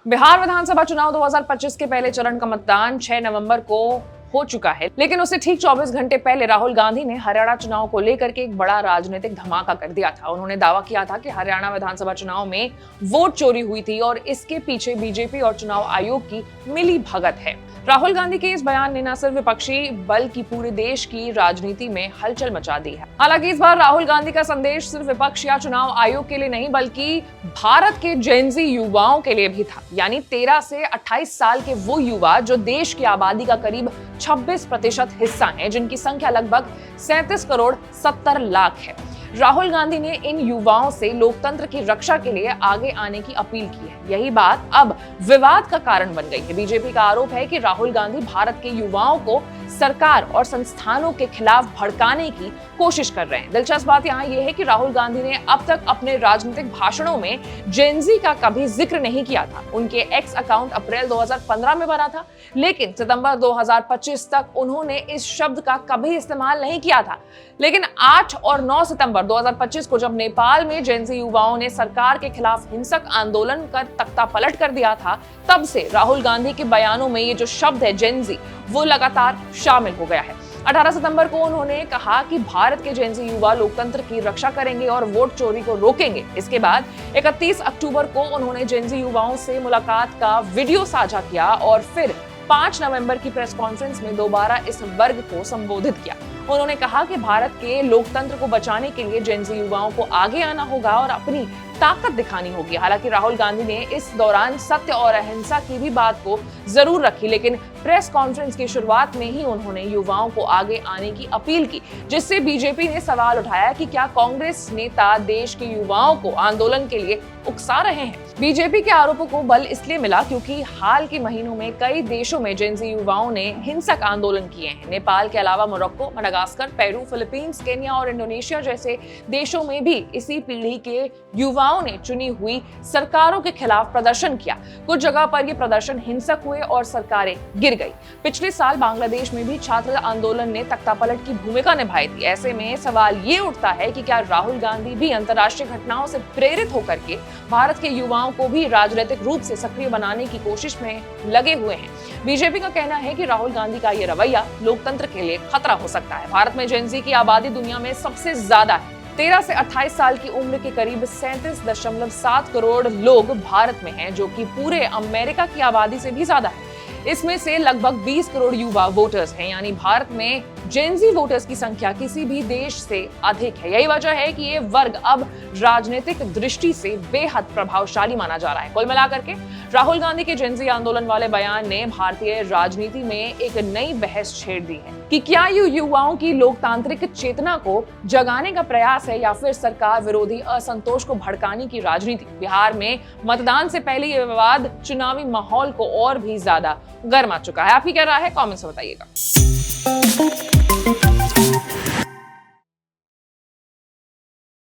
बिहार विधानसभा चुनाव 2025 के पहले चरण का मतदान 6 नवंबर को हो चुका है, लेकिन उससे ठीक 24 घंटे पहले राहुल गांधी ने हरियाणा चुनाव को लेकर के एक बड़ा राजनीतिक धमाका कर दिया था। उन्होंने दावा किया था कि हरियाणा विधानसभा चुनाव में वोट चोरी हुई थी और इसके पीछे बीजेपी और चुनाव आयोग की मिली भगत है। राहुल गांधी के इस बयान ने न सिर्फ विपक्षी बल्कि पूरे देश की राजनीति में हलचल मचा दी है। हालांकि इस बार राहुल गांधी का संदेश सिर्फ विपक्ष या चुनाव आयोग के लिए नहीं बल्कि भारत के जेनजी युवाओं के लिए भी था, यानी 13 से 28 साल के वो युवा जो देश की आबादी का करीब 26% हिस्सा हैं, जिनकी संख्या लगभग 37 करोड़ 70 लाख है। राहुल गांधी ने इन युवाओं से लोकतंत्र की रक्षा के लिए आगे आने की अपील की है। यही बात अब विवाद का कारण बन गई है। बीजेपी का आरोप है कि राहुल गांधी भारत के युवाओं को सरकार और संस्थानों के खिलाफ भड़काने की कोशिश कर रहे हैं। दिलचस्प बात यहाँ यह है कि राहुल गांधी ने अब तक अपने राजनीतिक भाषणों में जेनजी का कभी जिक्र नहीं किया था। उनके एक्स अकाउंट अप्रैल 2015 में बना था, लेकिन सितंबर 2025 तक उन्होंने इस शब्द का कभी इस्तेमाल नहीं किया था। लेकिन 8 और 9 सितंबर 2025 को जब नेपाल में जेनजी युवाओं ने सरकार के खिलाफ हिंसक आंदोलन कर तख्ता पलट कर दिया था, तब से राहुल गांधी के बयानों में ये जो शब्द है जेनजी, वो लगातार शामिल हो गया है। 18 सितंबर को उन्होंने कहा कि भारत के जेनजी युवा लोकतंत्र की रक्षा करेंगे और वोट चोरी को रोकेंगे। इसके बाद 31 अक्टूबर को उन्होंने जेनजी युवाओं से मुलाकात का वीडियो साझा किया और फिर 5 नवंबर की प्रेस कॉन्फ्रेंस में दोबारा इस वर्ग को संबोधित किया। उन्होंने कहा कि भारत के लोकतंत्र को बचाने के लिए जेनजी युवाओं को आगे आना होगा और अपनी ताकत दिखानी होगी। हालांकि राहुल गांधी ने इस दौरान सत्य और अहिंसा की भी बात को जरूर रखी, लेकिन प्रेस कॉन्फ्रेंस की शुरुआत में ही उन्होंने युवाओं को आगे आने की अपील की, जिससे बीजेपी ने सवाल उठाया कि क्या कांग्रेस नेता देश के युवाओं को आंदोलन के लिए उकसा रहे हैं। बीजेपी के आरोपों को बल इसलिए मिला क्योंकि हाल के महीनों में कई देशों में जेनजी युवाओं ने हिंसक आंदोलन किए हैं। नेपाल के अलावा Morocco, Madagascar, Peru, Philippines, Kenya और इंडोनेशिया जैसे देशों में भी इसी पीढ़ी के युवाओं ने चुनी हुई सरकारों के खिलाफ प्रदर्शन किया। कुछ जगह पर ये प्रदर्शन हिंसक हुए और सरकारें गिर गई। पिछले साल बांग्लादेश में भी छात्र आंदोलन ने तख्तापलट की भूमिका निभाई थी। ऐसे में सवाल ये उठता है कि क्या राहुल गांधी भी अंतर्राष्ट्रीय घटनाओं से प्रेरित होकर के भारत के युवाओं को भी राजनीतिक रूप से सक्रिय बनाने की कोशिश में लगे हुए हैं। बीजेपी का कहना है कि राहुल गांधी का ये रवैया लोकतंत्र के लिए खतरा हो सकता है। भारत में जेनजी की आबादी दुनिया में सबसे ज्यादा है। 13 से 28 साल की उम्र के करीब 37.7 करोड़ लोग भारत में हैं, जो कि पूरे अमेरिका की आबादी से भी ज्यादा है। इसमें से लगभग 20 करोड़ युवा वोटर्स हैं, यानी भारत में जेनजी वोटर्स की संख्या किसी भी देश से अधिक है। यही वजह है कि ये वर्ग अब राजनीतिक दृष्टि से बेहद प्रभावशाली माना जा रहा है। कुल मिलाकर के राहुल गांधी के जेनजी आंदोलन वाले बयान ने भारतीय राजनीति में एक नई बहस छेड़ दी है कि क्या ये युवाओं की लोकतांत्रिक चेतना को जगाने का प्रयास है या फिर सरकार विरोधी असंतोष को भड़काने की राजनीति। बिहार में मतदान से पहले ये विवाद चुनावी माहौल को और भी ज्यादा गर्मा चुका है। आपकी क्या राय है, कमेंट्स में बताइएगा।